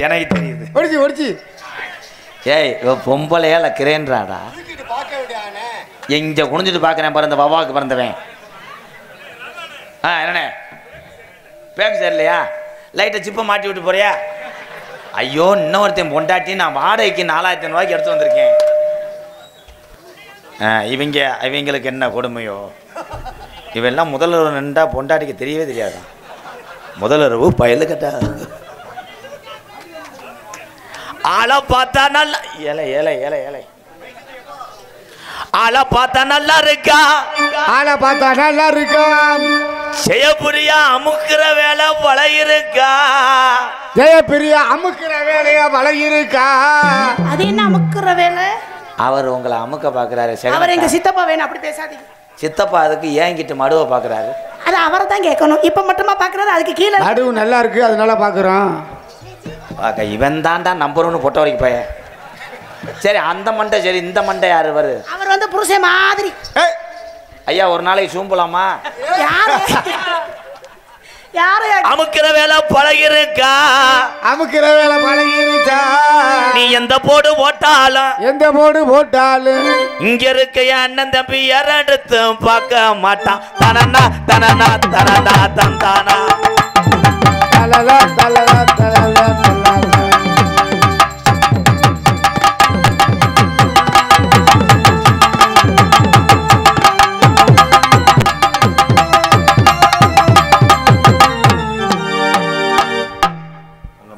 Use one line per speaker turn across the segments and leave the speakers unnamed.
எனக்கு தெரியுது.
ஒடிச்சு
ஏய் பொம்பளையா இல்லை கிரேன்றாடா. இங்கே குனிஞ்சிட்டு பார்க்குறேன் பாரு இந்த வவாவுக்கு பிறந்தவன். என்னண்ணே பேக்கு சரியில்லையா? லைட்டை சிப்பை மாட்டி விட்டு போறியா? ஐயோ இன்னொருத்தையும் பொண்டாட்டி நான் வாடகைக்கு 4500 ரூபாய்க்கு எடுத்து வந்திருக்கேன். இவங்களுக்கு என்ன கொடுமையோ. இவெல்லாம் முதல்வரவு நின்றா பொண்டாட்டிக்கு தெரியவே தெரியாது. முதல்வரவு பயலு கட்டா ஆளை பார்த்தா நல்லா ஏலை ஆளை பார்த்தா நல்லா இருக்கா. ஜெயபிரியா அமுக்கிற வேலை பழகிருக்கா.
அது என்ன அமுக்கிற வேலை?
அவர் உங்களை அமுக்க பாக்குறாரு.
அவர் எங்க சித்தப்பா வேணும், அப்படி பேசாதீங்க.
சித்தப்பா அதுக்கு ஏங்கிட்டு மடுவை பாக்குறாரு.
அது அவரை தான் கேட்கணும். இப்ப மட்டுமா பாக்குறாரு? அதுக்கு கீழே
நடுவு நல்லா இருக்கு அதனால பாக்குறோம்.
இவன் தான்டா நம்பர் 1 பொட்ட வரைக்கும் பையன். சரி அந்த மண்டை சரி, இந்த மண்டை யாரு வரு?
அவர் வந்து புருஷன் மாதிரி.
ஐயா ஒரு நாளைக்கு சூம்பலாமா?
யாரு
அமுக்கிற வேலை பழகிருக்கா. நீ எந்த போடு போட்டாலும் இங்க இருக்க அண்ணன் தம்பி யாரெடுத்து பார்க்க மாட்டான். தனனா தனனா தனனா தந்தானா தலலா தலலா தலலா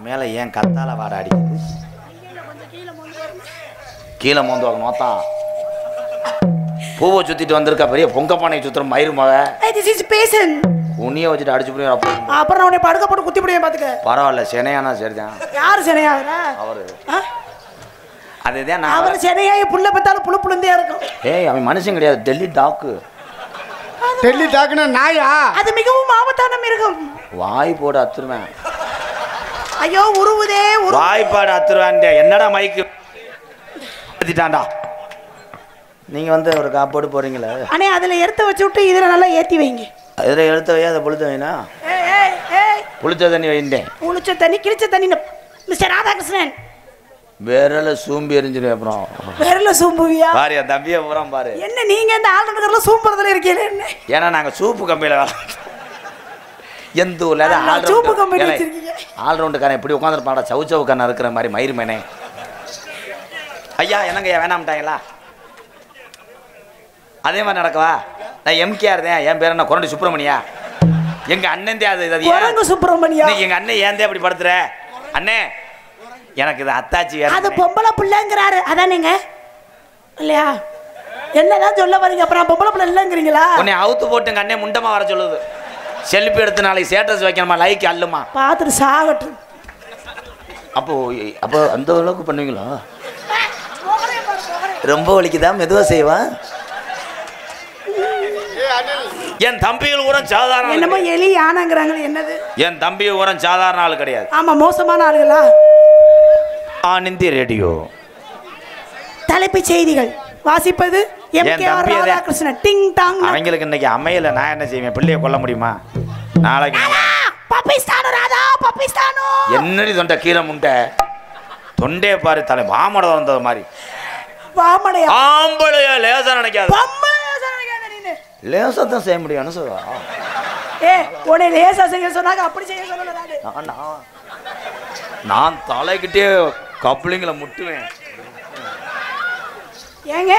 மேல ஏன் கத்தால வாட அடிக்குது? கீழே மோந்து நோத்தா பூவை சுத்திட்டு வந்திருக்கா. பெரிய பொங்க பானை சுத்துற மயிறு மக உனிய வச்சுட்டு அடிச்சு போய்
அப்புறம் அவனை படுக்க போட்டு குத்தி போடுவேன் பாத்துக்க.
பரவாயில்ல செனையானா சரிதான்.
யாரு செனையாகிறா?
அவரு அதுதான்.
அவர் செனையாகி புள்ள பத்தாலும் புழு புழுந்தே இருக்கும்.
ஏய் அவன் மனுஷன் கிடையாது, டெல்லி டாக்கு.
டெல்லி டாக்குனா நாயா?
அது மிகவும் ஆபத்தான மிருகம்.
வாய் போட அத்துருவேன்.
ஐயோ உருவுதே
வாய்ப்பாடு அத்துருவேன். என்னடா மைக்கு ஏத்திட்டான்டா. நீங்க வந்து ஒரு காப்போடு போறீங்களா?
அண்ணே அதுல எடுத்து வச்சு விட்டு இதுல நல்லா ஏத்தி வைங்க.
இதுல எடுத்து வை. அதை புளித்த வைனா புளிச்ச தண்ணி வைண்டேன்.
புளிச்ச தண்ணி கிழிச்ச தண்ணி மிஸ்டர் ராதாகிருஷ்ணன்
விரல சூம்பி எரிஞ்சிருவேன். அப்புறம்
விரல சூம்புவியா?
பாரு என் தம்பியை பூரா பாரு.
என்ன நீங்க இந்த ஆல்ரவுண்டர்ல சூம்புறதுல இருக்கீங்க?
ஏன்னா நாங்க சூப்பு கம்பியில எந்த ஊர்ல ஆல்ரவுண்டுக்காரன் இப்படி உட்காந்துருப்பாடா சவுச்சவுக்கான இருக்கிற மாதிரி மயிறு மேனே. ஐயா என்னங்க வேணாம்ட்டாங்களா? அதே மாதிரி நடக்கவா? நான் எம்கேஆர் தான். என் பேர் என்ன கொரண்டி சுப்பிரமணியா? எங்க அண்ணன் அது
சுப்பிரமணியா.
எங்க அண்ணன் ஏன் அப்படி படுத்துற? அண்ணே எனக்கு இது அத்தாச்சி வேற.
அது பொம்பளை பிள்ளைங்கிறாரு அதானேங்க இல்லையா? என்னதான் சொல்ல வரீங்க? அப்புறம் பொம்பளை பிள்ளை இல்லைங்கிறீங்களா?
உன்னை அவுத்து போட்டு எங்க அண்ணன் முண்டமா வர சொல்லுது. செல்ஃபி எடுத்து நாளைக்கு ஸ்டேட்டஸ் வைக்கணுமா? லைக் அல்லுமா?
பார்த்துட்டு சாகட்டும்.
அப்போ அந்த அளவுக்கு பண்ணுவீங்களா? ரொம்ப வலிக்குதா? மெதுவா செய்வான். என் தம்பிகள் கூட சாதாரண
என்னமோ எலி யானைங்கிறாங்க. என்னது?
என் தம்பி கூட சாதாரண ஆள் கிடையாது.
ஆமா மோசமான ஆளுகளா?
இந்திய ரேடியோ
தலைப்புச் செய்திகள் வாசிப்பது எம்கேஆர் ராதாகிருஷ்ணன். டிங் டாங்.
அவங்களுக்கு இன்னைக்கு அமையல, நான் என்ன செய்வேன்? பிள்ளைய கொல்ல முடியுமா? நாளைக்கு
பப்பிஸ்தானு ராதா பப்பிஸ்தானு.
என்னடி தொண்டை கீரை முண்டை தொண்டே பாரு. தலை மாமட வந்தது மாதிரி.
வாமடையா?
ஆம்பளையா லேசா நினைக்காது. லேசா தான் செய்ய முடியும். சொல்லுவா
உன்னை லேசா செய்ய சொன்னாங்க, அப்படி செய்ய சொல்லல.
நான் தலைக்கிட்டே கப்ளிங்களை முட்டுவேன்.
ஏங்க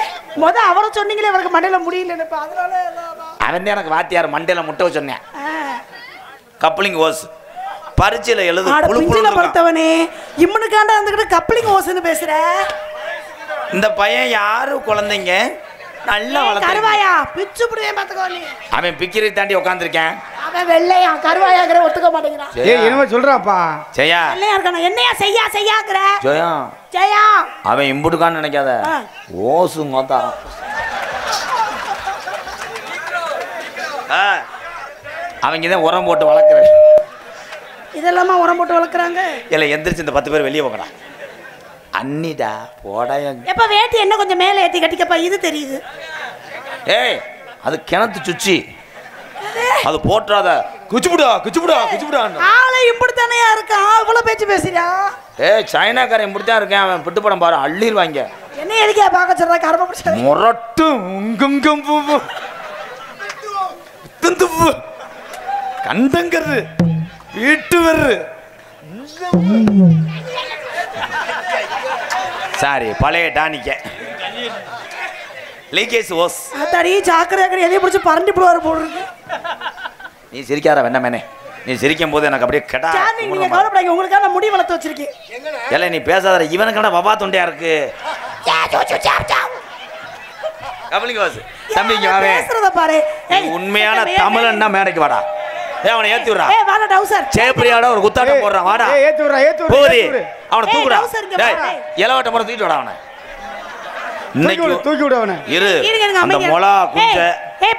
அவரை சொன்னீங்களே அவருக்கு மண்டையில முடியல. அதனால
அவன் எனக்கு வாத்தியார் மண்டையில முட்டை சொன்னேன். கப்ளிங் ஓஸ் பரீட்சையில எழுது.
படுத்தவனே இம்மனுக்காண்டா வந்துக்கிட்டு கப்ளிங் ஓஸ்ன்னு பேசுற.
இந்த பையன் யாரு குழந்தைங்க நல்லா
கருவாயா பிச்சு புடிவே பாத்துக்கோ. நீ
அவன் பிக்கிரை தாண்டி உட்கார்ந்திருக்கேன்.
அவன் வெள்ளையா கருவாயாங்கற ஒத்துக்க மாட்டேங்கிறான்.
ஏய் என்னமோ சொல்றாப்பா?
ஜெயா
வெள்ளையா இருக்கானே என்னையா செய்யாங்கற?
ஜெயா
ஜெயா
அவன் இம்புடுகான்னு நினைக்காத. ஓசு மொத்தா அவங்க தான் உரம் போட்டு வளர்க்குறேன்.
இதெல்லாமா உரம் போட்டு வளர்க்குறாங்க?
இல்லை எந்திரிச்சு இந்த 10 பேர் வெளியே போங்கடா. அண்ணிடா போடா.
எப்ப வேட்டி என்ன கொஞ்சம் மேலே ஏற்றி கட்டிக்கப்பா. இது தெரியுது.
ஏய் அது கிணத்து சுச்சி. அது போட்டுறாத. குச்சிபுடா குச்சிபுடா குச்சிபுடா.
ஆளை இப்படித்தானே இருக்கா? இவ்வளோ பேச்சு பேசுறியா?
சைனாக்காரன் இப்படித்தான் இருக்கேன், அவன் பிட்டு படம் பாரு அள்ளிடுவாங்க.
என்ன எதுக்கே பார்க்க சொல்ற கர்ம பிடிச்ச
முரட்டு கண்டங்கரு வீட்டு வரு. சாரி, பழைய டானிக்க லீக்கேஜ் ஓஸ்.
அத்தாடி சாக்கரை எதையும் பிடிச்சி பரண்டி போடுவார் போடுறது.
நீ சிரிக்காத வேண்டாமேனே, நீ சிரிக்கும் போது எனக்கு அப்படியே கடா.
நீங்க கவலைப்படாதீங்க, உங்களுக்காக நான் முடி வளர்த்து வச்சிருக்கேன்.
இல்ல நீ பேசாத, இவனுக்கான வபா தொண்டையா இருக்கு. உண்மையான தமிழன்னா மேடைக்கு வாடா. அவனை ஏத்தி விடுறா. சேப்பிரியாட ஒரு குத்தாட்டம் போடுறான். வாடா போதி, அவனை தூக்குடா. இளவட்ட முறை தூக்கிட்டு வாடா அவனை.
தூக்கி விட அவனை.
இரு அந்த மொளா குஞ்ச.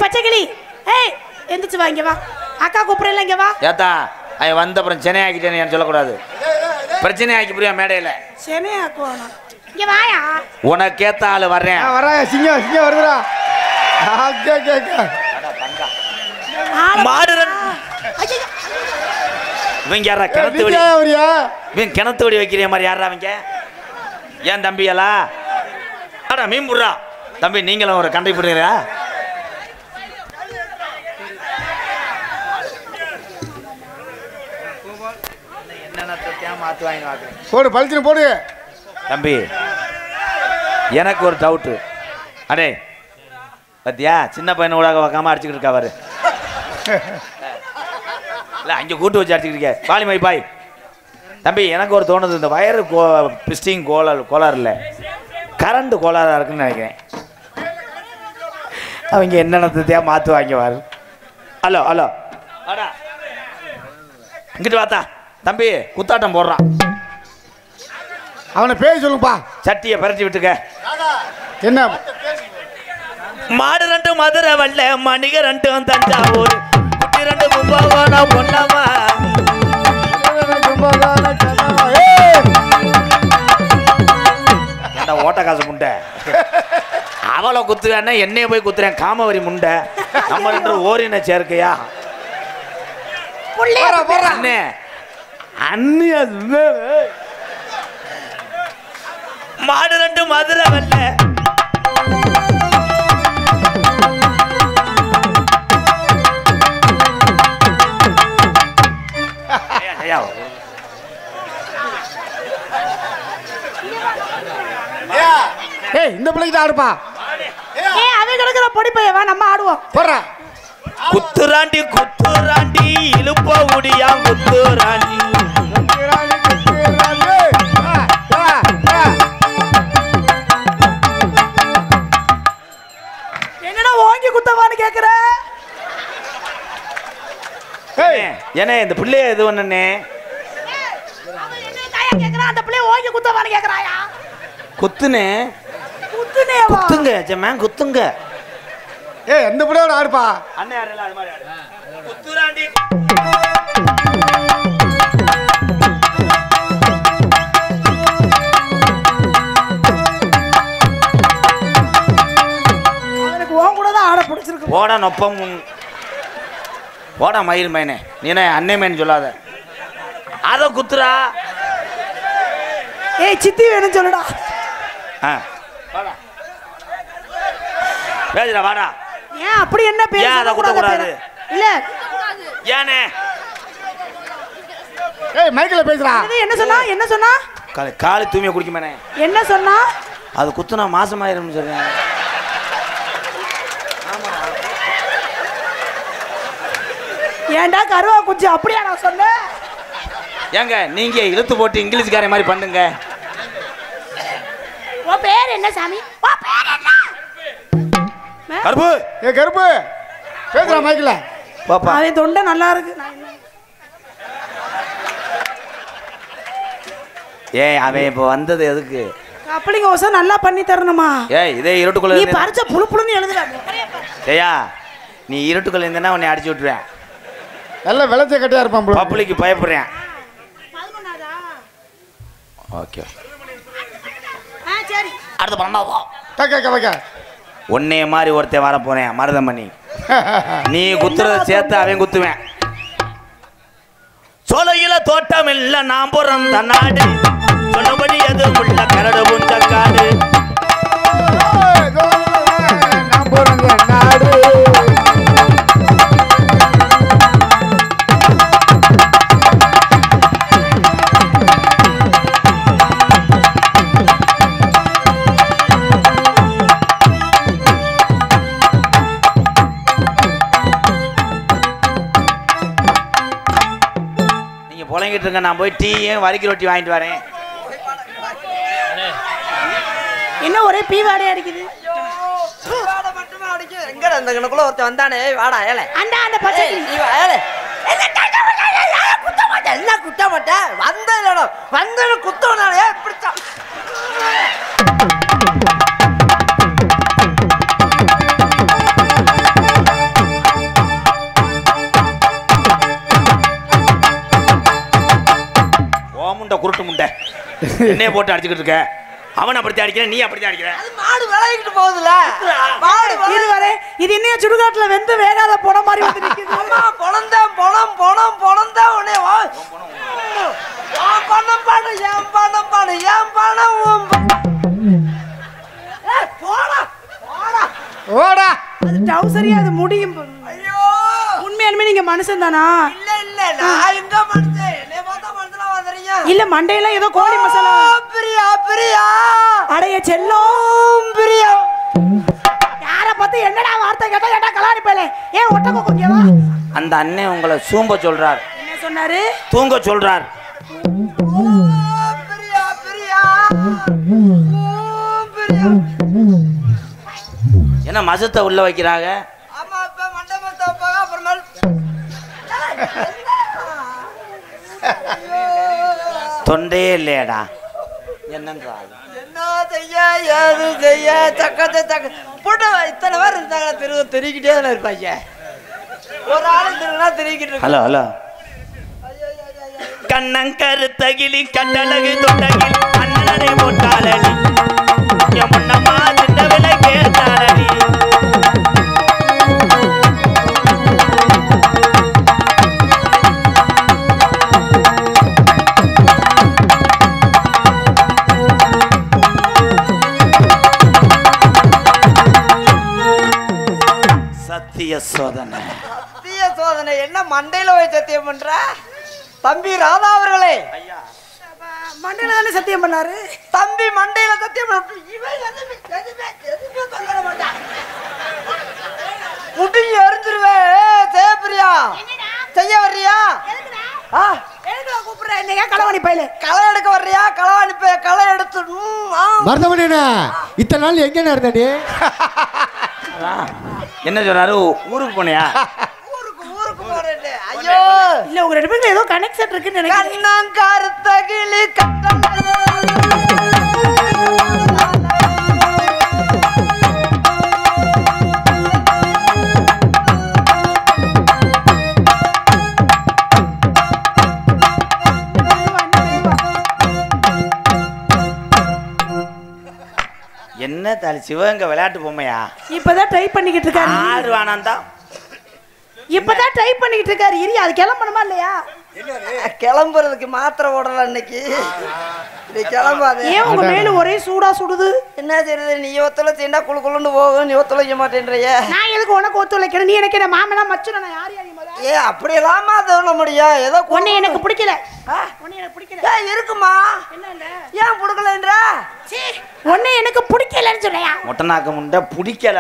பச்சைக்கிளி எந்திரிச்சு வாங்க வா. அக்கா கூப்பிடல இங்க வா.
ஏத்தா அவன் வந்த அப்புறம் சென்னை ஆக்கிட்டேன்னு சொல்லக்கூடாது. பிரச்சனை ஆக்கி புரியா மேடையில.
சென்னை ஆக்குவானா? இங்க வாயா.
உனக்கு ஏத்த ஆளு வர்றேன்.
வராயா சிங்கம் சிங்கம் வருதுடா.
மாடுறன். இவங்க யாரா கிணத்து வடி? இவன் கிணத்து வடி வைக்கிற மாதிரி யாரா அவங்க? ஏன் தம்பியலா? ஆடா மீன் புடுறா தம்பி. நீங்களும் ஒரு கண்டை போடுறீங்களா?
போடு பழிச்சு போடு
தம்பி. எனக்கு ஒரு டவுட்டு. அடே பத்தியா சின்ன பையனை ஊடாக வைக்காம அடிச்சுக்கிட்டு இருக்கா பாரு. இல்லை அங்கே கூட்டு வச்சு அடிச்சுக்கிட்டு இருக்க. பாலிமை பாய் தம்பி, எனக்கு ஒரு தோணுது, இந்த வயரு பிஸ்டிங் கோளாறு இல்லை, கரண்ட் கோளாறாக இருக்குன்னு நினைக்கிறேன். அவங்க என்னென்னத்தையா மாற்றுவாங்க பாரு. ஹலோ ஹலோ அடா இங்கிட்டு வாத்தா தம்பி. குத்தாட்டம் போடுறான்.
அவனை பேச சொல்லுப்பா.
சட்டியை பரட்டி விட்டுக்க.
என்ன
மாடு ரெண்டு மதுரை வல்ல, மணிக ரெண்டும் தஞ்சாவூர், குட்டி ரெண்டு கும்பகோணம் பொன்னம்மா. ஏண்டா ஓட்ட காசு முண்டை, அவளை குத்துவேன்னா என்னைய போய் குத்துறேன் காமவரி முண்டை. நம்ம ரெண்டு ஓரின சேர்க்கையா அண்ணே அண்ணியா? மாடு ரெண்டு மதுரை வல்ல,
இந்த பிள்ளைக்கு ஆடுப்பா.
அவன் கிடக்குற பொடி பையவா, நம்ம ஆடுவோம்.
போடுற
குத்துராண்டி குத்துராண்டி இழுப்ப முடியா குத்துராண்டி.
என்னடா ஓங்கி குத்தவான்னு கேக்குற?
ஏன்னா இந்த பிள்ளைய இது ஒண்ணே
அந்த பிள்ளைய ஓங்கி குத்தவான்னு கேக்குறாயா?
குத்துனே
குத்துனே
குத்துங்க ஜம்மா குத்துங்க.
எந்த பிள்ளையோட ஆடுப்பா.
அண்ணே யாரெல்லாம் அது மாதிரி ஆடு. குத்துராண்டி
அவனுக்கு ஓன் கூட தான் ஆட பிடிச்சிருக்கு.
போடா நொப்பம் போடா மயில் மேனே. நீ அண்ணே மேன் சொல்லாத. அத குத்துறா.
ஏய் சித்தி வேணும் சொல்லுடா.
வாடா பேசுடா வாடா.
ஏன் அப்படி என்ன பேச?
ஏன் அத குத்த கூடாது?
இல்ல
ஏனே
மைக்கில் பேசுறா.
என்ன சொன்னா? என்ன சொன்னா?
காலி தூய்மையை குடிக்குமேனே.
என்ன சொன்னா?
அது குத்துனா மாசமாயிரும்னு சொல்றேன்.
ஏன்டா கருவா குச்சி அப்படியா நான் சொன்னேன்?
ஏங்க நீங்க இழுத்து போட்டு இங்கிலீஷ்கார மாதிரி பண்ணுங்க.
உன் பேர் என்ன சாமி? உன் பேர் என்ன?
கருப்பு.
கருப்பு பேசுறா மைக்கில்.
பாப்பா
அவன் தொண்டை நல்லா இருக்கு.
அவன் இப்போ வந்தது எதுக்கு?
கப்பலிங்க ஓசை நல்லா பண்ணி தரணுமா?
இதே இருட்டுக்குள்ள
நீ பறிச்ச புழு புழுன்னு எழுதுறாங்க.
ஏயா நீ இருட்டுக்குள்ள இருந்தேன்னா உன்னை அடிச்சு விட்டுருவேன்.
நல்ல விளைச்ச கட்டியா இருப்பான்.
பப்ளிக்கு பயப்படுறேன். ஓகே
சரி
அடுத்த பண்ணாவா? உன்னைய மாதிரி ஒருத்தன் வர போறேன் மருதமணி. நீ குத்துறத சேர்த்து அவன் குத்துவேன். சோலையில தோட்டம் இல்ல நான் பிறந்த நாடு, சொன்னபடி எதுவும் உள்ள கரடு புஞ்ச காடு
நான் போறது நாடு.
புலங்கிட்டு இருக்க, நான் போய் டீயும் வரிக்கி ரொட்டி வாங்கிட்டு வரேன்.
இன்னும் ஒரே பீவாடே அடிக்குது.
எங்கடா இந்த கணக்குள்ள ஒருத்தன் வந்தானே, வாடா ஏலே.
அண்டா அந்த பச்சை
நீ வா ஏலே. என்ன குத்த மாட்டேன் வந்து குத்தவனாலே பிடிச்சா
குருட்டு முண்டை என்னைய போட்டு அடிச்சுக்கிட்டு இருக்க. அவன் அப்படித்தான் அடிக்கிறேன், நீ அப்படித்தான் அடிக்கிற.
அது மாடு விளையிட்டு போகுதுல. மாடு
இது வர இது என்னைய சுடுகாட்டுல வெந்து வேகாத போன மாதிரி வந்து நிக்குது.
அம்மா பொணந்த உடனே வா. ஏன் பணம் பாடு
ஓடா.
அது டவுசரியா அது முடியும்.
ஐயோ
உண்மையாலுமே நீங்க மனுஷன் தானா?
இல்ல நான் எங்க மனுஷன்? என்னைய பார்த்தா மனுஷனா வந்துறீங்க?
இல்ல மண்டையெல்லாம் ஏதோ கோழி மசாலா.
பிரியா
அடைய செல்லும்
பிரியா.
யார பார்த்து என்னடா வார்த்தை கேட்டா கலாரி பேலே. ஏன் ஒட்டக்க கொஞ்சவா?
அந்த அண்ணன் உங்களை சூம்ப சொல்றார்.
என்ன சொன்னாரு?
தூங்க சொல்றார்.
பிரியா
என்ன மசத்தை உள்ள வைக்கிறாங்க?
ஆமா இப்ப மண்டபத்தை வைப்பாங்க. அப்புறமேல்
தொண்டையே இல்லையடா. என்னன்றா
என்ன செய்ய ஏது செய்ய தக்க போட்டு இத்தனை பேர் இருந்தாங்க. தெரிவிக்கிட்டே தானே இருப்பாங்க. ஒரு ஆளு திருவிழா தெரிவிக்கிட்டு இருக்கு.
ஹலோ கண்ணங்கருத்தகிலி கட்டழகு தொண்டகில் அண்ணனை போட்டாலடி முன்னம்மா சின்ன விலை கேட்டாலடி. சத்திய சோதனை
என்ன மண்டையில போய் சத்தியம் பண்ற தம்பி ராதா அவர்களே?
மண்டையில தானே சத்தியம் பண்ணாரு.
தம்பி மண்டையில சத்தியம் பண்ண இவன் எதுவுமே சொல்ல மாட்டான். முட்டிங்க எரிஞ்சிருவே. ஜெயபிரியா செய்ய வர்றியா?
கூப்பிடுறேன் என்னையா களவாணி பையில.
களை எடுக்க வர்றியா? களவாணி பைய களை எடுத்து
மருதமணியா இத்தனை நாள் எங்க இருந்தடி?
என்ன சொல்றாரு? ஊருக்கு போனியா?
ஊருக்கு போறேன். ஐயோ
இல்ல உங்க ரெண்டு பேருக்கு ஏதோ கனெக்ஷன் இருக்குன்னு நினைக்கிறேன்.
கண்ணங்கருத்தகிலி
என்ன தாலி சிவகங்கை விளையாட்டு பொம்மையா?
இப்பதான் ட்ரை பண்ணிக்கிட்டு இருக்காரு.
ஆடு வேணாந்தா.
இப்பதான் ட்ரை பண்ணிக்கிட்டு இருக்காரு. இரி அது கிளம்பணுமா இல்லையா?
கிளம்புறதுக்கு மாத்திரை ஓடலாம் இன்னைக்கு. கிளம்பாது.
ஏன் உங்க மேல ஒரே சூடா சுடுது?
என்ன செய்யறது? நீ ஒத்துல தீண்டா குழு குழுன்னு போகும். நீ ஒத்துழைக்க மாட்டேன்றிய.
நான் எதுக்கு உனக்கு ஒத்துழைக்கிறேன்? நீ எனக்கு என்ன மாமனா மச்சுனா? நான் யார் யார்
ஏ அப்படியெல்லாமா சொல்ல முடியும்? ஏதோ
ஒண்ணு எனக்கு பிடிக்கல. ஒண்ணு எனக்கு பிடிக்கல.
ஏன் இருக்குமா?
என்ன இல்ல
ஏன் பிடிக்கலன்ற?
சீ ஒண்ணு எனக்கு பிடிக்கலன்னு சொன்னையா?
மொட்டநாக்க முண்டை பிடிக்கல.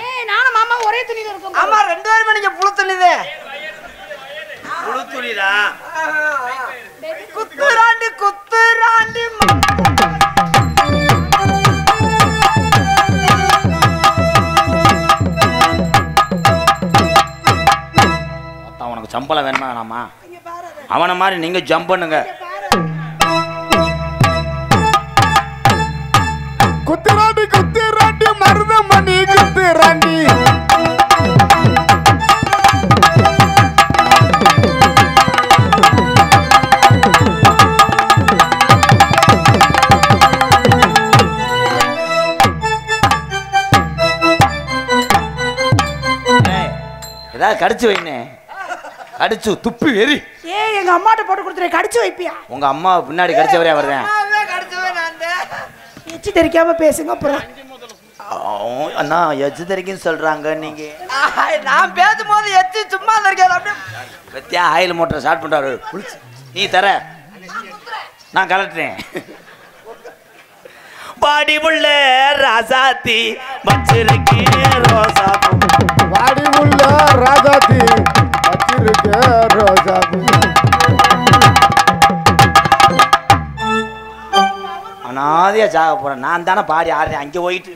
ஏய் நானும் மாமா ஒரே துணியில இருக்கோம்.
ஆமா ரெண்டு பேரும் நீங்க புழு துணிதே.
புழு துணிதா.
குத்துராண்டி
உனக்கு சம்பளம் வேணுமா வேணாமா? அவனை மாதிரி நீங்க ஜம்ப் பண்ணுங்க.
குத்துராண்டி மருதமணி குத்துராண்டி.
ஏதாவது கடிச்சு வைனே. அடிச்சு துப்பி வெறி.
ஏய் எங்க அம்மாட்ட போட்டு கொடுத்துரு கடிச்சு வைப்பியா?
உங்க அம்மா பின்னாடி கடிச்சவரே வருதேன்.
எச்சி தெரிக்காம பேசுங்க அப்புறம்.
அண்ணா எச்சு தெரிக்குன்னு சொல்றாங்க நீங்க.
நான் பேசும்போது எச்சி சும்மா இருக்காது அப்படியே.
பத்தியா ஆயில் மோட்டர் ஸ்டார்ட் பண்றாரு. நீ தர நான் கலட்டுறேன். பாடி உள்ள ராசாத்தி வச்சிருக்கேன் ரோசா பூ.
வாடி உள்ள ராசாத்தி வச்சிருக்கேன் ரோசா பூ.
அனாதையா சாக போறேன். நான் தானே பாடி ஆடுறேன். அங்கே போயிட்டு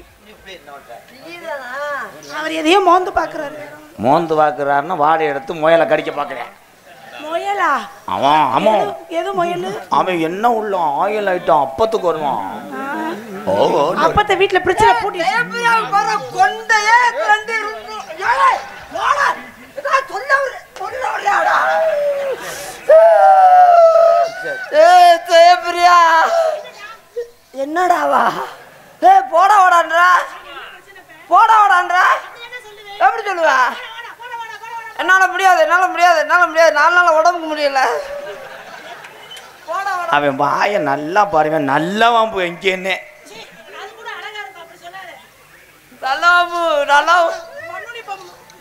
அவர் எதையும் மோந்து பாக்குறாரு.
மோந்து பாக்குறாருன்னா வாடை எடுத்து முயலை கடிக்க பாக்குறேன்.
முயலா?
அவன் அவன்
எது முயல்?
அவன் என்ன உள்ள ஆயில் ஐட்டம் அப்பத்துக்கு வருவான்.
அப்பத்த வீட்டுல பிரச்சனை பூட்டி
கொண்டையே என்னடாவா போட ஓடான்றா போட ஓடான்றா எப்படி சொல்லுவா? என்னால முடியாது என்னால முடியாது என்னால முடியாது 4 நாள் உடம்புக்கு முடியல.
அவன் வாய நல்லா பாருங்க. நல்லவன் எங்கேன்னு
நல்லாவு நல்லா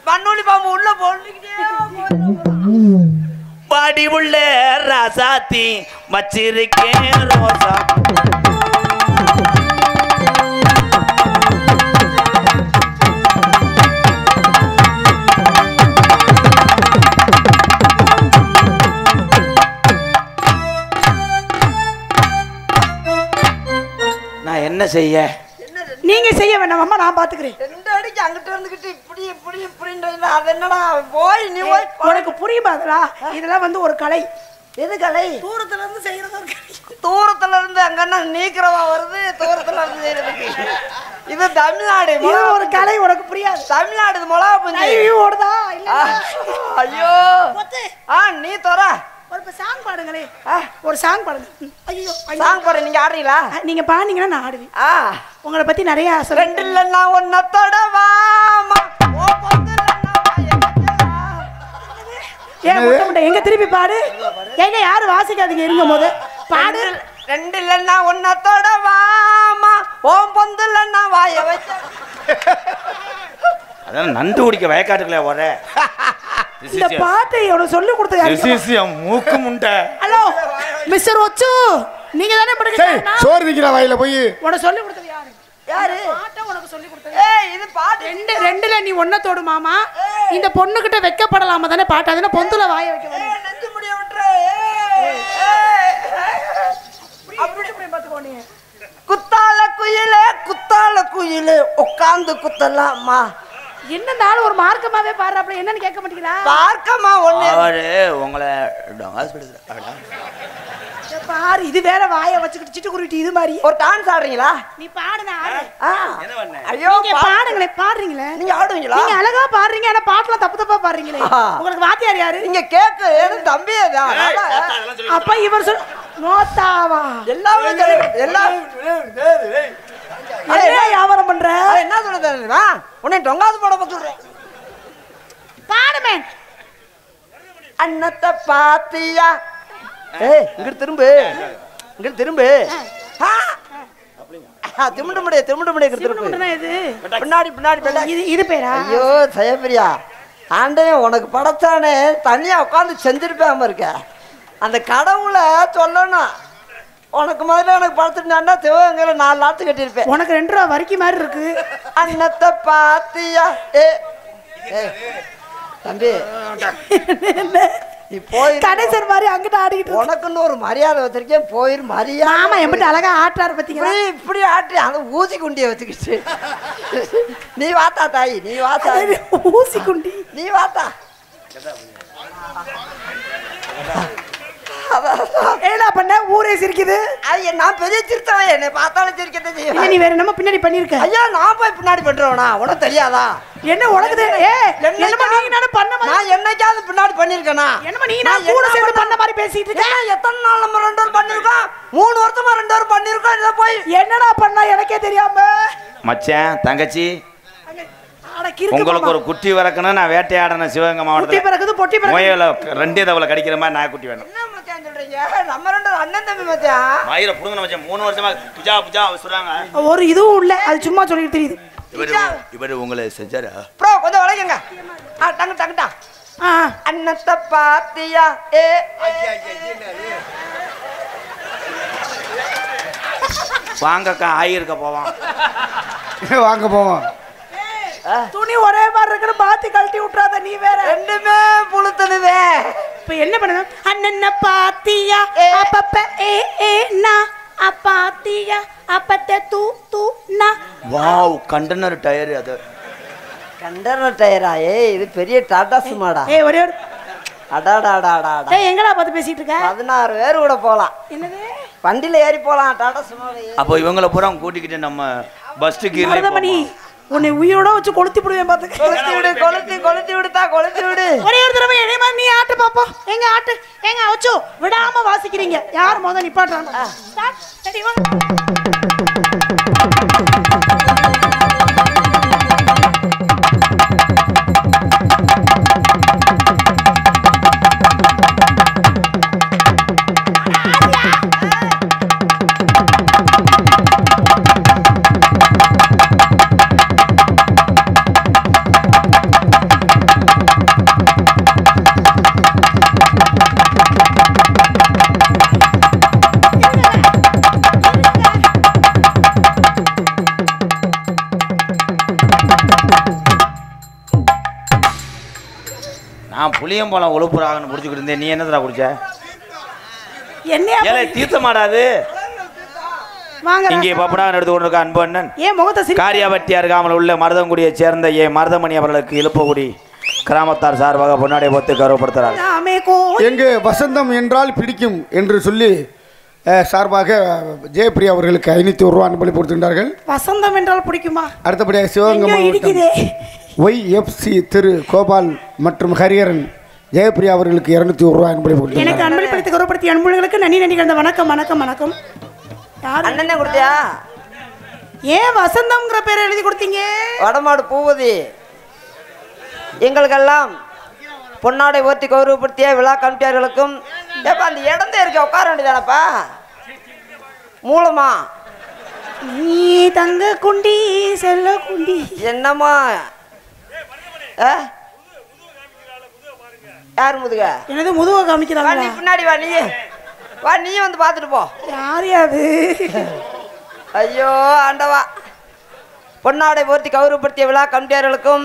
பன்னூலி பாம்பு உள்ள போட்டுக்கிட்டே
பாடி உள்ள ராசாத்தி வச்சிருக்கேன் ரோசா. நான் என்ன செய்ய?
நீங்க செய்ய வேண்டாம் அம்மா, நான் பாத்துக்கிறேன்.
2 அடிக்கு அங்கிட்ட இருந்துகிட்டு இப்படி இப்படி இப்படின்றீங்க. அது என்னடா போய் நீ போய்
உனக்கு புரியுமாங்களா? இதெல்லாம் வந்து ஒரு கலை.
எது கலை?
தூரத்துல இருந்து செய்யறது ஒரு கலை.
தூரத்துல இருந்து அங்கன்னா நீக்கிறவா வருது, தூரத்துல இருந்து செய்யறதுக்கு. இது தமிழ்நாடு.
இது ஒரு கலை, உனக்கு புரியாது.
தமிழ்நாடு மிளகா பஞ்சு
ஓடுதா?
ஐயோ நீ தோற
ஒரு சாங் பாடுங்களே. ஒரு சாங் பாடுங்க. ஐயோ
சாங் பாடு. நீங்க ஆடுறீங்களா?
நீங்க பாடுனீங்கன்னா நான் ஆடுவேன். உங்களை பத்தி நிறைய சொல்ல.
2 இல்லன்னா ஒன்னத்தோட வாமா ஓ பொந்துலன்னா
ஏன் முட்டை முட்டை எங்க திருப்பி பாடு. எங்க யாரும் வாசிக்காதீங்க இருங்க போது பாடு.
2 இல்லன்னா ஒன்னத்தோட வாமா ஓ பொந்துலன்னா வாய வச்ச.
அதான் நண்டு குடிக்க வயக்காட்டுக்குள்ள வர.
இந்த பாட்டை உனக்கு சொல்லி கொடுத்த
மூக்கு முண்டை.
ஹலோ மிஸ்டர் ஒச்சு, நீங்க தானே படிக்க
சோறு நிக்கிற வாயில போய்
உனக்கு சொல்லி கொடுத்தது யாரு?
யாரு?
பாட்டை உனக்கு சொல்லி கொடுத்தது.
இது பாட்டு
2ல நீ ஒன்னத்தோடு மாமா. இந்த பொண்ணு கிட்ட வெக்கப்படலாம தானே பாட்டு. அதுனா பொந்துல வாய வைக்க வேணும்.
நெஞ்சு முடிய விட்டுரு.
அப்படி இப்படி பாத்துக்கோ நீ.
குத்தால குயிலே குத்தால குயிலே உட்கார்ந்து குத்தலாமா.
என்ன நாள் ஒரு மார்க்கமாவே பாடுறாப்ல, என்னன்னு கேட்க மாட்டீங்களா?
பார்க்கமா ஒண்ணு
அவரு உங்களை
பாரு. இது வேற வாய வச்சுக்கிட்டு சிட்டு குருவிட்டு இது மாதிரி
ஒரு டான்ஸ் ஆடுறீங்களா?
நீ பாடுன ஆடு.
ஐயோ
நீங்க பாடுங்களே. பாடுறீங்களே.
நீங்க ஆடுவீங்களா?
நீங்க அழகா பாடுறீங்க. ஆனா பாட்டுல தப்பு தப்பா பாடுறீங்களே. உங்களுக்கு வாத்தியார் யாரு?
நீங்க கேக்கு தம்பி தான்.
அப்ப இவர் சொல் நோத்தாவா
எல்லாமே எல்லாம்
என்ன வியாபாரம் பண்ற?
என்ன சொல்லுதா? உன்னை டொங்காது போட சொல்றேன்.
பாடுமே.
அன்னத்தை பாத்தியா? இங்க திரும்பு இங்க திரும்பு. திமுண்டு முடிய திமுண்டு முடிய பின்னாடி பின்னாடி.
இது பேரா?
ஐயோ சயப்பிரியா, ஆண்டவன் உனக்கு படைச்சானே தனியா உட்காந்து செஞ்சிருப்பாம இருக்க. அந்த கடவுளை சொல்லணும். உனக்கு முதல்ல எனக்கு படைச்சிருந்தாண்டா சிவகங்கையில 4 நாத்து கட்டியிருப்பேன்.
உனக்கு 2 ரூபா வரைக்கு மாதிரி இருக்கு.
அன்னத்தை பாத்தியா? தம்பி நீ போய்
கணேசர் மாதிரி அங்கிட்ட ஆடிக்கிட்டு
உனக்குன்னு ஒரு மரியாதை வச்சிருக்கேன். போயிரு மரியாதை.
ஆமா எம்பிட்டு அழகா ஆட்டாரு பாத்தீங்களா?
இப்படி ஆட்டி அந்த ஊசி குண்டிய வச்சுக்கிச்சு. நீ வாத்தா தாயி, நீ வாத்தா.
ஊசி குண்டி
நீ வாத்தா.
என்ன பண்ண? ஊரே சிரிக்குது.
ஐயா நான் பெரிய சிரித்தவன். என்னை பார்த்தாலும் சிரிக்கத்தை செய்வேன்.
நீ வேற நம்ம பின்னாடி பண்ணிருக்க.
ஐயா நான் போய் பின்னாடி பண்றவனா? உனக்கு தெரியாதா?
என்ன உனக்கு என்னமா நீங்க நானே பண்ண மாதிரி?
நான் என்னைக்காவது பின்னாடி பண்ணிருக்கேனா?
என்னமா நீ நான் கூட சேர்ந்து பண்ண மாதிரி பேசிட்டு இருக்க?
எத்தனை நாள் நம்ம 2 பேரும் பண்ணிருக்கோம்? 3 வருஷமா 2 பேரும் பண்ணிருக்கோம். இத போய்
என்னடா பண்ணா எனக்கே தெரியாம.
மச்சான் தங்கச்சி உங்களுக்கு ஒரு குட்டி வரக்கணும். நான் வேட்டையாடணும் சிவகங்கை மாவட்டத்தில். முயல ரெண்டே தவளை கடிக்கிற மாதிரி நான் குட்டி வேணும்.
என்ன மச்சான் சொல்றீங்க? நம்ம ரெண்டு அண்ணன் தம்பி மச்சான்.
மயிரை புடுங்க மச்சான். 3 வருஷமா புஜா புஜா சொல்றாங்க.
ஒரு இதுவும் இல்ல, அது சும்மா சொல்லிட்டு தெரியுது.
இவரு உங்களை செஞ்சாரா?
ப்ரோ கொஞ்சம் வளைக்கங்க. டங்கு டங்குடா. அண்ணத்த பாத்தியா?
வாங்கக்கா ஆயிருக்க போவான்.
வாங்க போவோம்.
துணி ஒரே மாதிரி இருக்குன்னு பாத்தி கழட்டி விட்டுறாத நீ வேற.
ரெண்டுமே புளுத்தனுதே.
இப்ப என்ன பண்ணுது? அண்ணன பாத்தியா அப்பப்ப நா அப்பாத்தியா அப்பத்த தூ நா.
வாவ் கண்டனர் டயர். அது
கண்டனர் டயரா? இது பெரிய டாடா சுமாடா.
ஒரே ஒரு
அடாடாடாடா.
எங்கடா பார்த்து பேசிட்டு இருக்க?
16 பேர் கூட போலாம்.
என்னது?
வண்டியில ஏறி போலாம் டாடா சுமாவே.
அப்போ இவங்களை பூரா கூட்டிக்கிட்டு நம்ம பஸ்ஸுக்கு
மருதமணி உன்னை உயிரோட வச்சு கொளுத்தி விடுவேன் பாத்துக்க.
கொளுத்தி விடு.
ஒரே ஒரு தடவை என்னை மாதிரி நீ ஆட்டு பாப்போம். எங்க ஆட்டு எங்க வச்சு விடாம வாசிக்கிறீங்க. யார் முதல்ல நிப்பாட்டுறாங்க? சரி வாங்க.
நான் புளியம்பழம் ஒழுப்புறாங்கன்னு குடிச்சுக்கிட்டு இருந்தேன். நீ என்னடா குடிச்ச?
என்ன
தீர்த்த மாடாது. இங்கே பப்படான் எடுத்து கொண்டிருக்க அன்பு அண்ணன் காரியாவட்டி அருகாமல் உள்ள மருதங்குடியை சேர்ந்த மருதமணி அவர்களுக்கு எழுப்பகுடி கிராமத்தார் சார்பாக பொன்னாடை போத்து கௌரவப்படுத்துகிறார்.
எங்கு வசந்தம் என்றால் பிடிக்கும் என்று சொல்லி சார்பாக ஜெயப்பிரியா அவர்களுக்கு 500 ரூபா அன்பளி கொடுத்திருந்தார்கள்.
வசந்தம் என்றால் பிடிக்குமா?
அடுத்தபடியாக சிவகங்கை மாவட்டம் YFC திரு கோபால் மற்றும் ஹரிஹரன் ஜெயப்பிரியா அவர்களுக்கு 201 ரூபா அன்பளி கொடுத்தார்கள்.
எனக்கு அன்பளிப்படுத்தி கௌரவப்படுத்திய அன்புகளுக்கு நன்றி கலந்த வணக்கம் வணக்கம் வணக்கம்.
அண்ணனே கொடுத்தியா?
ஏன் வசந்தம்ங்கிற பேரை எழுதி கொடுத்தீங்க?
வடமாடு பூவதி எங்களுக்கெல்லாம் பொன்னாடை ஓர்த்தி கௌரவப்படுத்திய விழா கமிட்டியார்களுக்கும் அந்த இடம் தான் இருக்க உட்கார வேண்டியதானப்பா. மூலமா
நீ தங்க குண்டி செல்ல குண்டி
என்னம்மா? யார் முதுக?
எனது முதுக காமிக்கிறாங்க.
நீ பின்னாடி வா நீ வந்து பார்த்துட்டு போ.
யாரையாது?
ஐயோ ஆண்டவா. பொன்னாடை போர்த்தி கௌரவப்படுத்திய விழா கமிட்டியார்களுக்கும்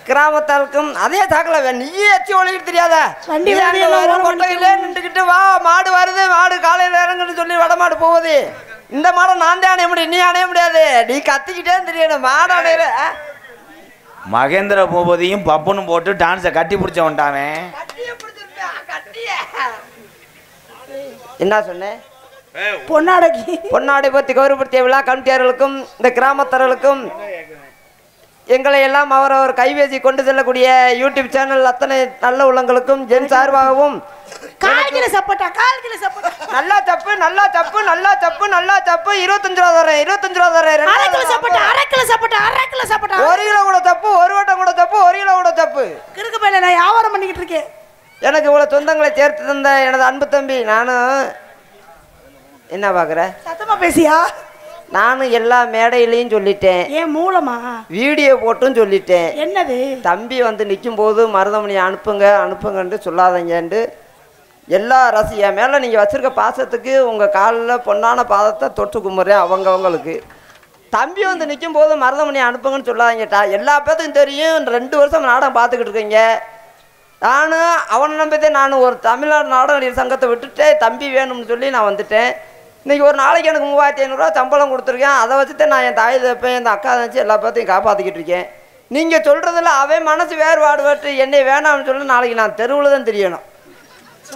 கிராமத்தாருக்கும் அதே தாக்கல. நீயே எச்சி ஒழிக்கிட்டு தெரியாத கொட்டையிலே நின்றுக்கிட்டு வா மாடு வருது மாடு காலையில் இறங்குன்னு சொல்லி வடமாடு போகுது. இந்த மாடை நான் தான் அணைய முடியும், நீ அணைய முடியாது. நீ கத்திக்கிட்டே தெரியணும் மாடு அணையிற.
மகேந்திர பூபதியும் பப்புனும் போட்டு டான்ஸை கட்டி பிடிச்ச வந்துட்டானே.
என்ன சொன்னேன்?
பொன்னாடை
பற்றி கௌரவப்படுத்திய விழா கமிட்டியார்களுக்கும் இந்த கிராமத்தார்களுக்கும் எங்களை எல்லாம் அவரவர் கைபேசி கொண்டு செல்லக்கூடிய யூடியூப் சேனல் அத்தனை நல்ல உள்ளங்களுக்கும் ஜென் சார்பாகவும் நல்லா தப்பு நல்லா தப்பு நல்லா தப்பு நல்லா தப்பு 25 ரூபா தரேன் 25 ரூபா தரேன். 1 கிலோ கூட தப்பு, 1 வட்டம் கூட தப்பு, 1 கிலோ கூட தப்பு.
கிறுக்கு பையில நான் வியாபாரம் பண்ணிக்கிட்டு இருக்கேன்.
எனக்கு இவ்வளவு சொந்தங்களை சேர்த்து தந்த எனது அன்பு தம்பி நானும் என்ன பாக்குற
சத்தமா பேசியா?
நானும் எல்லா மேடையிலையும் சொல்லிட்டேன்.
ஏன் மூலமா
வீடியோ போட்டும் சொல்லிட்டேன்.
என்னது?
தம்பி வந்து நிற்கும் போது மருதமணி அனுப்புங்கன்னு சொல்லாதீங்கன்ட்டு எல்லா ரசிகன் மேலே நீங்கள் வச்சுருக்க பாசத்துக்கு உங்கள் காலில் பொன்னான பாதத்தை தொட்டு கும்பிட்றேன். அவங்களுக்கு தம்பி வந்து நிற்கும் போது மருதமணி அனுப்புங்கன்னு சொல்லாதீங்கட்டா. எல்லா பேத்துக்கும் தெரியும் 2 வருஷம் நாடகம் பார்த்துக்கிட்டு இருக்கீங்க. நானும் அவனை நம்பித்தே நானும் ஒரு தமிழ்நாடு நாடக நடிகர் சங்கத்தை விட்டுட்டு தம்பி வேணும்னு சொல்லி நான் வந்துட்டேன். இன்றைக்கி ஒரு நாளைக்கு எனக்கு 3500 ரூபா சம்பளம் கொடுத்துருக்கேன். அதை வச்சுட்டு நான் என் தாய் தப்பேன் என் அக்கா தச்சு எல்லா பேர்த்தையும் காப்பாற்றிக்கிட்டு இருக்கேன். நீங்கள் சொல்கிறதில்ல அவன் மனசு வேறுபாடு பட்டு என்னை வேணாம்னு சொல்லி நாளைக்கு நான் தெருவில் தான் தெரியணும்.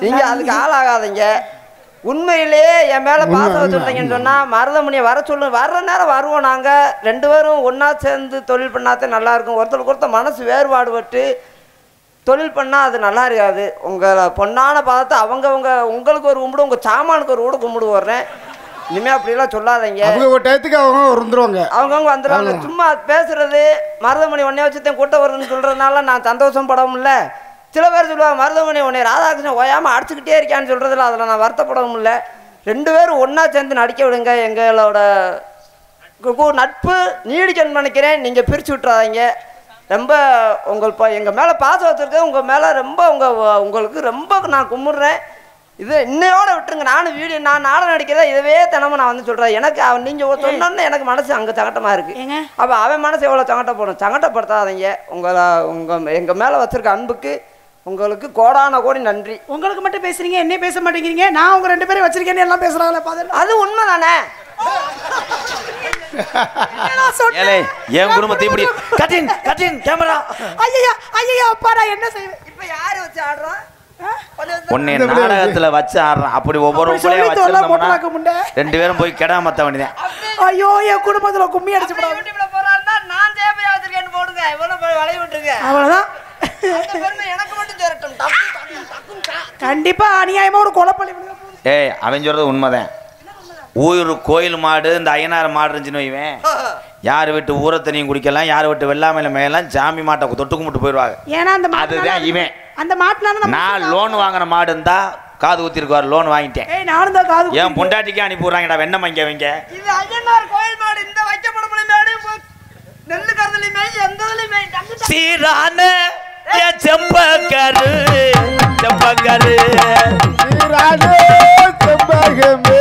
நீங்கள் அதுக்கு ஆளாகாதீங்க. உண்மையிலேயே என் மேலே பாசம் சொல்கிறீங்கன்னு சொன்னால் மருதமணியை வர வர்ற நேரம் வருவோம். நாங்கள் 2 பேரும் ஒன்றா சேர்ந்து தொழில் பண்ணாதான் நல்லாயிருக்கும். ஒருத்தருக்கு ஒருத்தர் மனசு வேறுபாடு பட்டு தொழில் பண்ணால் அது நல்லா இருக்காது. உங்கள் பொண்ணான பாதத்தை அவங்கவுங்க உங்களுக்கு ஒரு கும்பிடு உங்கள் சாமானுக்கு ஒரு கூட கும்பிடு வர்றேன். இனிமே அப்படிலாம் சொல்லாதீங்க.
அவங்க ஒரு டயத்துக்கு அவங்க வந்துருவாங்க.
அவங்கவுங்க வந்துடுவாங்க. சும்மா பேசுறது மருதமணி ஒன்னே வச்சுதான் கூட்ட வருதுன்னு சொல்றதுனால நான் சந்தோஷம் படவும் இல்லை. சில பேர் சொல்லுவாங்க மருதமணி உன்னை ராதாகிருஷ்ணன் ஓயாம அடிச்சுக்கிட்டே இருக்கான்னு சொல்றதுல அதில் நான் வருத்தப்படவும் இல்லை. 2 பேரும் ஒன்னா சேர்ந்து நடிக்க விடுங்க. எங்களோட நட்பு நீடிக்கணும்னு நினைக்கிறேன். நீங்கள் பிரித்து விட்டுறாதீங்க. ரொம்ப எங்கள் மேலே பாசம் வச்சுருக்கேன். உங்கள் மேலே ரொம்ப உங்களுக்கு ரொம்ப நான் கும்பிட்றேன். இது இன்னையோட விட்டுருங்க. நான் நாடகம் நடிக்கிறதா இதவே தினமும் நான் வந்து சொல்கிறேன். எனக்கு அவன் நீங்கள் சொன்னோன்னு எனக்கு மனசு அங்கே சங்கட்டமாக இருக்குது. அப்போ அவன் மனசு எவ்வளோ சங்கட்டப்படும். சங்கட்டப்படுத்தாதீங்க. எங்கள் மேலே வச்சுருக்க அன்புக்கு உங்களுக்கு கோடான கோடி நன்றி.
உங்களுக்கு மட்டும் பேசுறீங்க, என்ன பேச மாட்டேங்கிறீங்க? நான் உங்க 2 பேரும் வச்சிருக்கேன்னு எல்லாம் பேசுறாங்களே.
அது உண்மைதானே?
என் குடும்பத்தை இப்படி கட்டின் கட்டின் கேமரா.
ஐயா ஐயா அப்பா நான் என்ன செய்வேன்?
இப்ப யாரு வச்சு ஆடுறோம்?
உன்னை நாடகத்துல வச்சு ஆடுறான். அப்படி ஒவ்வொரு 2 பேரும் போய் கெடா மத்த வேண்டியதான்.
ஐயோ என் குடும்பத்துல கும்மி அடிச்சு
யூடியூப்ல போறாருன்னா நான் ஜேபி வச்சிருக்கேன்னு போடுங்க. இவ்வளவு வளைய விட்டுருங்க.
அவ்வளவுதான்.
எனக்கு மட்டும் சேரட்டும்.
கண்டிப்பா அநியாயமா ஒரு கொலை பண்ணி.
ஏய் அவன் சொல்றது உண்மைதான். ஊர் கோயில் மாடு இந்த ஐயனார் மாடு இருந்துச்சுன்னு வைவேன். யார் வீட்டு ஊரை தண்ணியும் குடிக்கலாம், யார் வீட்டு வெள்ளாமையில மேலாம் சாமி மாட்டை தொட்டு கும்பிட்டு போயிடுவாங்க.
ஏன்னா அந்த
அதுதான் இவன்.
அந்த மாட்டுனால
நான் லோன் வாங்கின மாடு இருந்தா காது ஊத்திருக்காரு. லோன் வாங்கிட்டேன்.
நானும் தான் காது
என் பொண்டாட்டிக்கு அனுப்பி விடுறாங்கடா. வெண்ணம் வாங்க வைங்க.
இது ஐயனார் கோயில் மாடு. இந்த வைக்கப்படும் மாடு நெல்லு கருதலையுமே எந்ததுலையுமே
சீரான செம்பகரு செம்பகரு
சீரான செம்பகமே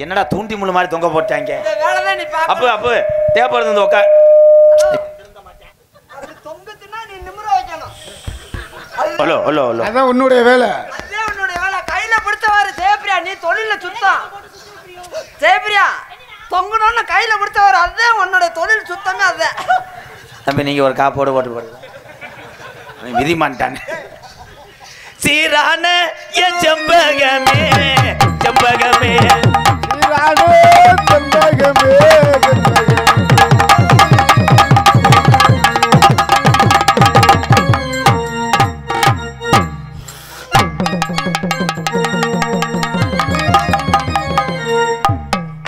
என்னடா தூண்டி முள்ளு மாதிரி தொங்க போட்டாங்க.
வேலைதான் நீ பாப்ப.
அப்ப தேப்பறது வந்து உட்கார்.
தொங்குதுன்னா நீ நிமிர வைக்கணும்.
Hello hello hello.
அதான் உன்னுடைய வேலை.
அதே உன்னுடைய வேலை. கையில பிடிச்சவாரு ஜெயபிரியா. நீ தொழில சுத்தம். ஜெயபிரியா தொங்கணும்னு கையில பிடிச்சவாரு. அதுதான் உன்னோட தொழில் சுத்தமே. அதுதான்
தம்பி நீங்க ஒரு காப்போடு போட்டு போடுங்க. விதி மாட்டானே. சீரான செம்பகமே செம்பகமே
சீரான செம்பகமே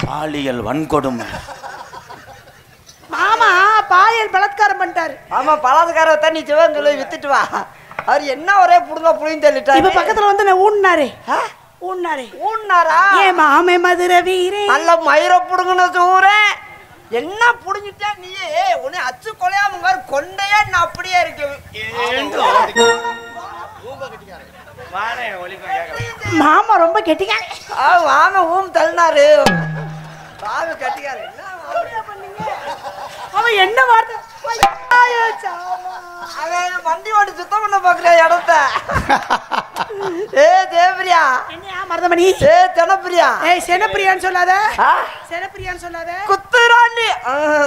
பாலியல் வன்கொடுமை.
மாமா பாலியல் பலாத்காரம் பண்ணிட்டாரு.
ஆமா பலாத்காரம் தண்ணி சிவன் சொல்லி வித்துட்டு வா. அவர் என்ன ஒரே புடுங்க புளியும் தள்ளிட்டாரு.
இப்ப பக்கத்துல வந்து நான் ஊன்னாரே ஊன்னாரா? ஏ மாமே மதுரை வீரே
நல்ல மயிர புடுங்கன சூரே. என்ன புடுங்கிட்டா நீ உன்னை அச்சு கொலையாம கொண்டையே நான் அப்படியே இருக்கு.
மாமா ரொம்ப கெட்டிக்காரே.
மாமா ஊம் தள்ளினாரு. பாவு கட்டிக்காரு.
அவன் என்ன வார்த்தை
அவன் வண்டி ஓட்டி சுத்தம் பண்ண பாக்குற இடத்த. ஏ தேவரியா.
என்னையா மருதமணி?
ஏ தெனப்பிரியா.
ஏய் செனப்பிரியான்னு சொல்லாத. செனப்பிரியான்னு சொல்லாத.
குத்துறாண்டி.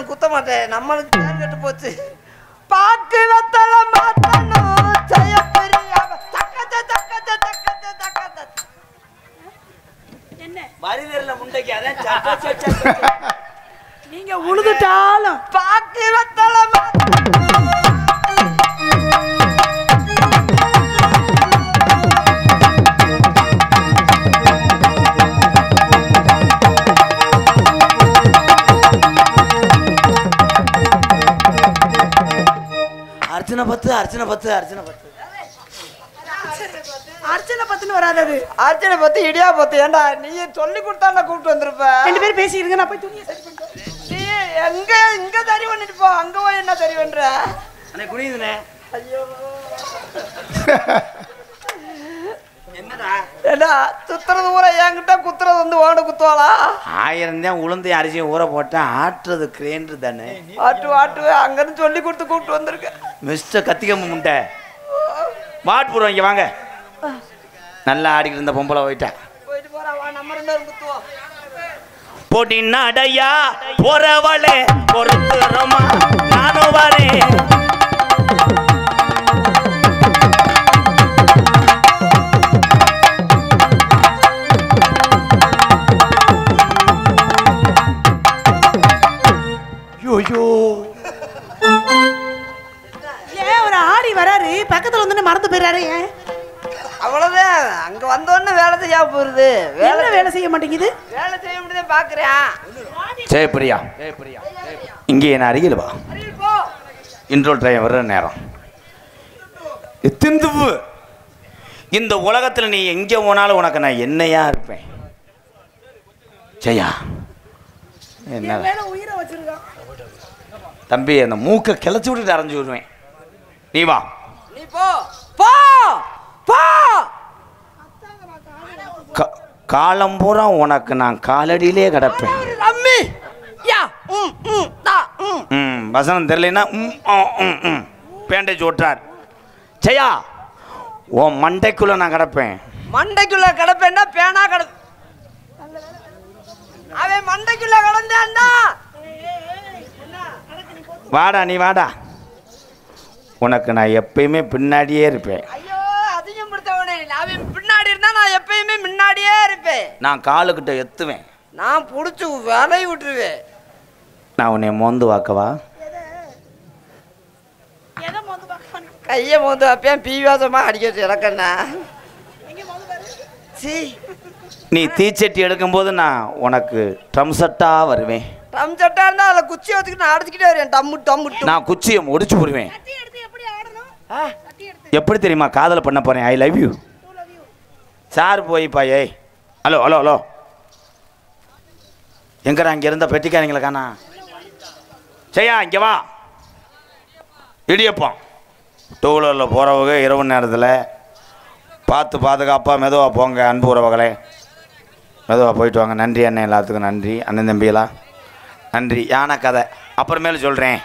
குத்த மாட்டேன். நம்மளுக்கு பேர் கெட்டு போச்சு. பாக்கு வெத்தல மாத்தணும் ஜெயப்பிரியா. தக்கத்த தக்கத்த தக்கத்த தக்கத்த.
என்ன
மரிதல்ல முண்டைக்கு அதான்
நீங்க உழுதுட்டாலும்
பாக்கு வெத்தல
அர்ச்சனை பத்து அர்ச்சனை பத்து அர்ச்சனை பத்து
அர்ச்சனை பத்துன்னு வராது.
அர்ச்சனை பத்து இடியா பத்து. ஏண்டா நீ சொல்லி கொடுத்தா கூப்பிட்டு வந்திருப்ப.
2 பேரும் பேசிடுங்க. நான் போய் துணியை சரி பண்றேன்.
நீ எங்க இங்க சரி பண்ணிட்டு போ. அங்க போய் என்ன சரி பண்ற?
அண்ணே குனியுதுனே.
ஐயோ
என்னடா
ஏண்டா சுத்துறது ஊரை என்கிட்ட குத்துறது வந்து ஓட குத்துவாளா?
1000 தான் உளுந்து அரிசியும் ஊற போட்டேன். ஆட்டுறது கிரேண்டு தானே.
ஆட்டு அங்கன்னு சொல்லி கொடுத்து கூப்பிட்டு வந்திருக்க.
மிஸ்டர் கத்திகம்பு முண்டை வாட் போடுவோம். இங்கே வாங்க. நல்லா ஆடிக்கிட்டு இருந்த பொம்பளை போயிட்டேன்.
போயிட்டு போறா. வா நம்ம 2 பேரும் குத்துவோம்.
பொடி நடையா போறவளே பொறுத்துறமா நானும் வரேன்.
ஏன் ஒரு ஆடி வராரு பக்கத்துல வந்து மறந்து போயிடாரு. ஏன்
அவ்வளவுதான். அங்க வந்தோடனே வேலை செய்ய போயிருது.
வேலை செய்ய மாட்டேங்குது.
வேலை செய்ய முடியாது பாக்குறேன்.
ஜெயப்பிரியா இங்கே என்ன அருகில் வா. இன்ட்ரோ டைம் வர்ற நேரம். திந்துவு இந்த உலகத்தில் நீ எங்கே போனாலும் உனக்கு நான் என்னையா இருப்பேன். ஜெயா என்ன
உயிரை வச்சிருக்கான்
தம்பி, அந்த மூக்கை கிளச்சி விட்டுட்டு அரைஞ்சு விடுவேன். நீ வா.
நீ போ போ போ.
காலம் பூரா உனக்கு நான் காலடியிலே கிடப்பேன்.
அம்மி யா
வசனம் தெரியலன்னா பேண்டேஜ் ஓட்டுறார். ஜெயா உன் மண்டைக்குள்ள நான் கிடப்பேன்.
மண்டைக்குள்ள கிடப்பேன்னா பேனா கிட அவன் மண்டைக்குள்ள கிடந்தான்டா.
வாடா நீ வாடா. உனக்கு நான் எப்பயுமே பின்னாடியே இருப்பேன்.
ஐயோ அதிகம் பிடித்தவனே. அவன் பின்னாடி இருந்தா நான் எப்பயுமே முன்னாடியே இருப்பேன்.
நான் காலுக்கிட்ட எத்துவேன்.
நான் பிடிச்சி வேலையை விட்டுருவேன்.
நான் உன்னை மோந்து வாக்கவா?
கையை மோந்து வைப்பேன். பீவாசமா அடிக்க இறக்கண்ணா. சி
நீ தீச்சட்டி எடுக்கும்போது நான் உனக்கு ட்ரம் செட்டாக வருவேன்.
ட்ரம் செட்டாக இருந்தால் அதில் குச்சி வச்சுக்கிட்டு நான் அடிச்சுக்கிட்டே வருவேன். டம்மு டம்மு.
நான் குச்சியை முடிச்சு போடுவேன். எப்படி தெரியுமா காதல் பண்ண போகிறேன்? I love you sir. போய்ப்பா. ஏய் ஹலோ ஹலோ ஹலோ எங்கடா இங்கே இருந்த பெட்டிக்காரங்களை காணா? செய்யா இங்கே வா. இடியப்போம். டூ வீலரில் போகிறவங்க இரவு நேரத்தில் பார்த்து பாதுகாப்பாக மெதுவாக போங்க. அன்பு உறவுகளே மெதுவாக போயிட்டு வாங்க. நன்றி அண்ணன், எல்லாத்துக்கும் நன்றி. அண்ணன் தம்பியெல்லாம் நன்றி. யானை கதை அப்புறமேல சொல்கிறேன்.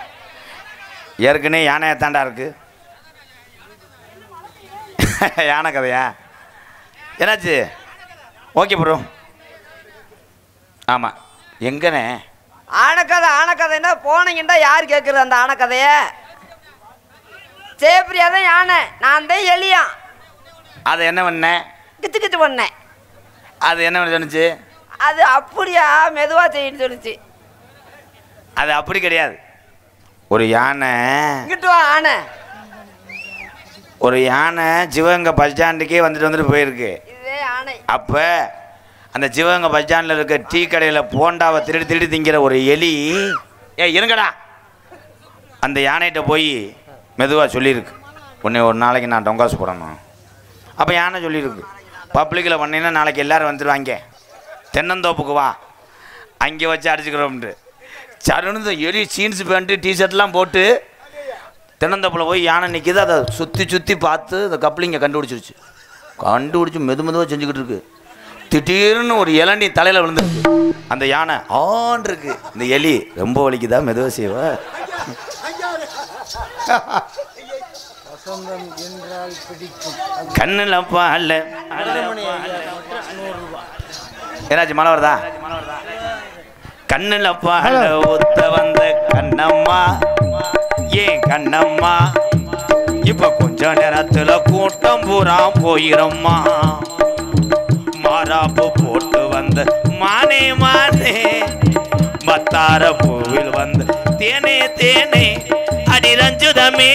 ஏற்கனவே யானையை தாண்டா இருக்குது. யானை கதையா? என்னாச்சு? Okay bro. ஆமாம் எங்கண்ணே?
ஆனக்கதை ஆனக்கதைன்னா போனீங்கண்டா யார் கேட்குறது அந்த ஆனக்கதையை? சேப்ரியா தான் யானை, நான் தான் எலியா.
அது என்ன பண்ணேன்?
கிச்சு கிச்சு பண்ணேன்.
அது என்ன பண்ண சொன்னிச்சு?
அது அப்படியா மெதுவாக செய்யன்னு சொல்லிச்சு.
அது அப்படி கிடையாது. ஒரு யானை
இங்கிட்டு வா. ஆனை
ஒரு யானை சிவகங்கை பஸ் ஸ்டாண்டுக்கே வந்துட்டு போயிருக்கு.
இதே ஆனை.
அப்போ அந்த சிவகங்கை பஸ் ஸ்டாண்டில் இருக்க டீ கடையில் போண்டாவை திருடி திருடி திங்கிற ஒரு எலி, இருங்கடா, அந்த யானைகிட்ட போய் மெதுவாக சொல்லியிருக்கு, உன்னை ஒரு நாளைக்கு நான் டொங்காசு போடணும். அப்போ யானை சொல்லியிருக்கு, பப்ளிக்கில் பண்ணிங்கன்னா நாளைக்கு எல்லோரும் வந்துடுவாங்க, தென்னந்தோப்புக்கு வா, அங்கே வச்சு அடிச்சுக்கிறோம்ட்டு. சருன்னு எலி ஜீன்ஸ் பேண்ட்டு டிஷர்ட்லாம் போட்டு தென்னந்தோப்பில் போய் யானை நிற்கிது. அதை சுற்றி சுற்றி பார்த்து அந்த கப்ளிங்கை கண்டுபிடிச்சிருச்சு. கண்டுபிடிச்சி மெதுவாக செஞ்சுக்கிட்டு இருக்கு. திடீர்னு ஒரு இளநீ தலையில் விழுந்துருக்கு. அந்த யானை ஆன் இருக்கு. இந்த எலி ரொம்ப வலிக்குதா, மெதுவாக செய்வா. கண்ணில் பால்ல ஏனாச்சு மழை வருதா? கண்ணில் பால்ல ஊத்த வந்த கண்ணம்மா, ஏன் கண்ணம்மா, இப்ப கொஞ்ச நேரத்துல கூட்டம் பூரா போயிரம்மா. மாறாப்பு போட்டு வந்த மானே மானே, மத்தார பூவில் வந்து தேனே தேனே, அடி ரஞ்சுதமே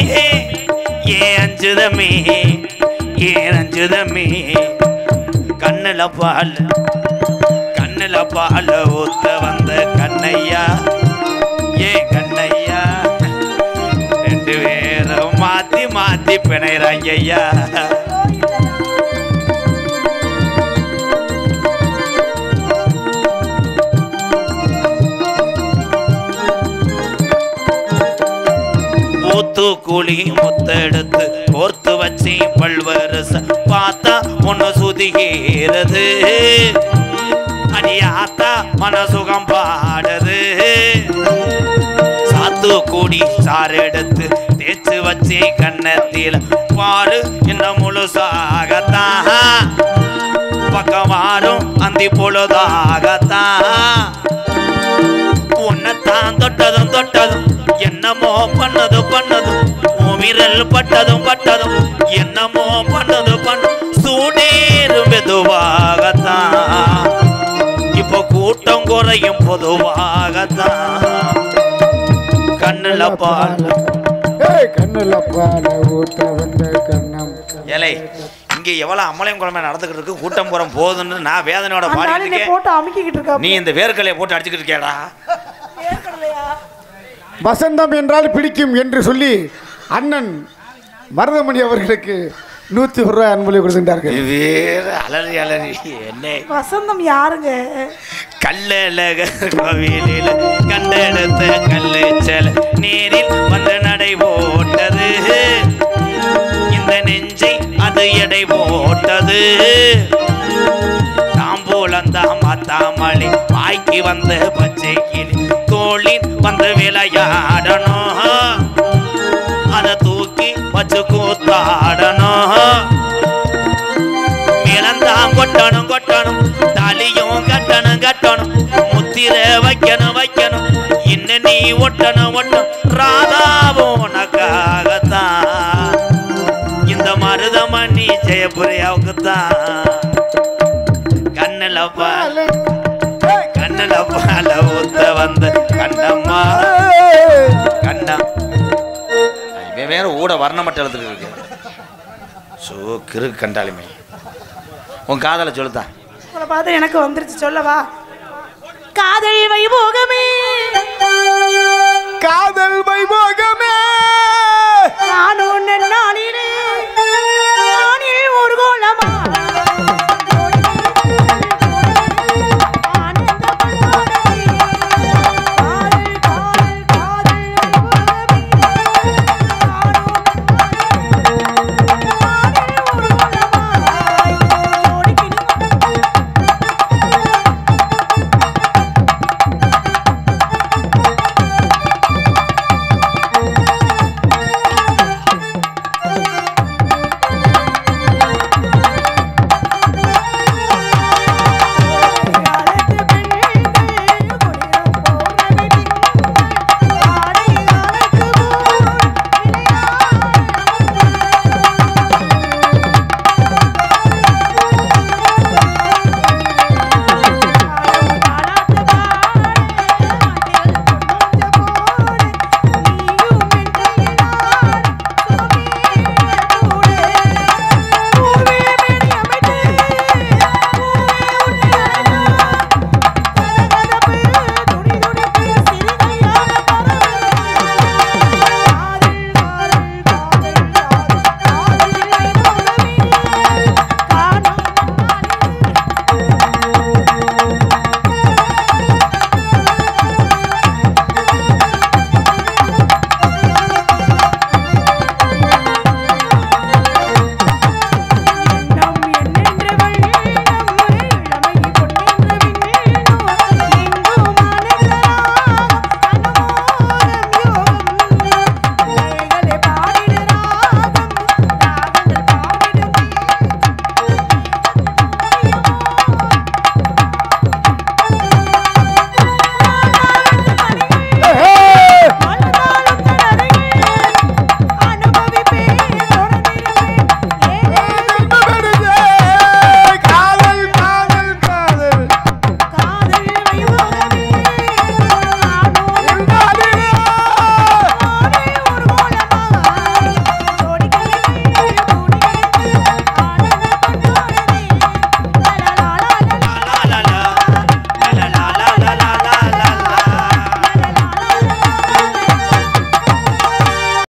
ஏன் அஞ்சுதமே ஏன் அஞ்சுதமே. கண்ணுல பால் ஊத்த வந்த கண்ணையா, ஏன் கண்ணையா, ரெண்டு பேரும் மாத்தி மாத்தி பிணைறாங்க ஐயா. கூலி முத்தெடுத்து கோர்த்து வச்சு பல்வரச பார்த்தா ஒன்னு சுதிகிறது, அடியாத்தா மனசுகம் பாடுது. சாத்து கூடி சாறு எடுத்து தேய்ச்சு வச்சு கண்ணத்தில பாரு இன்னும் முழுசாகத்தான், பக்கமாறும் அந்தி பொழுதாகத்தான். உன்னைத்தான் தொட்டதும் தொட்டதும் என்னமோ பண்ணது பண்ணதும், விரல் பட்டதும் பட்டதும் என்னமோ பண்ணது பண்ண சூடேறும் மெதுவாகத்தான், இப்போ கூட்டம் குறையும் பொதுவாகத்தான். கண்ணுல பால்
கண்ணுல பால் ஊத்த வந்த கண்ணம்,
ஏலே இங்கே எவ்வளோ அம்மளையும் குழம்பு நடந்துக்கிட்டு இருக்கு, கூட்டம் புறம் போகுதுன்னு நான் வேதனையோட
அந்த ஆளு
பாடிட்டு
என்னை போட்டு அமுக்கிக்கிட்டு இருக்கா.
நீ இந்த வேர்க்கலையை போட்டு அடிச்சுக்கிட்டு இருக்கியாடா.
வேர்க்கடலையா?
வசந்தம் என்றால் பிடிக்கும் என்று சொல்லி அண்ணன் மருதமணி அவர்களுக்கு 101 ரூபாய் அன்பளி கொடுத்துட்டார்கள்.
வேறு அலறி அலறி என்ன
வசந்தம் யாருங்க?
கல்லழக கோவிலில் கண்டெடுத்த கல்லு செல நேரில் வந்து நடை போட்டது, இந்த நெஞ்சை அது எடை போட்டது. தாம்பூலந்தாம் மாத்தாமளி வாய்க்கு வந்த பச்சை கிளி தோளில் வந்து விளையாடணும், அதை தூக்கி வச்சு கூத்தாடணும். மிளந்தாம் கொட்டணும் கொட்டணும், தாலியும் கட்டணும் கட்டணும், முத்திர வைக்கணும் வைக்கணும், இன்னும் நீ ஒட்டணும் ஒட்டணும். ராதாவோ உனக்காகத்தான், இந்த மருதமணி ஜெயபுரியாவுக்குத்தான். கண்ணுல பால கண்ணுல பால ஊத்த வந்த கண்ணம்மா கண்ணா. இவன் வேற ஊட வர்ண மட்டத்துக்கு இருக்கு. சோ கிரு கண்டாலுமே உன் காதலை சொல்லுதா.
உங்களை பார்த்து எனக்கு வந்துருச்சு, சொல்லவா? காதல் வைபோகமே
காதல் வைபோகமே
நானும் நாளிலே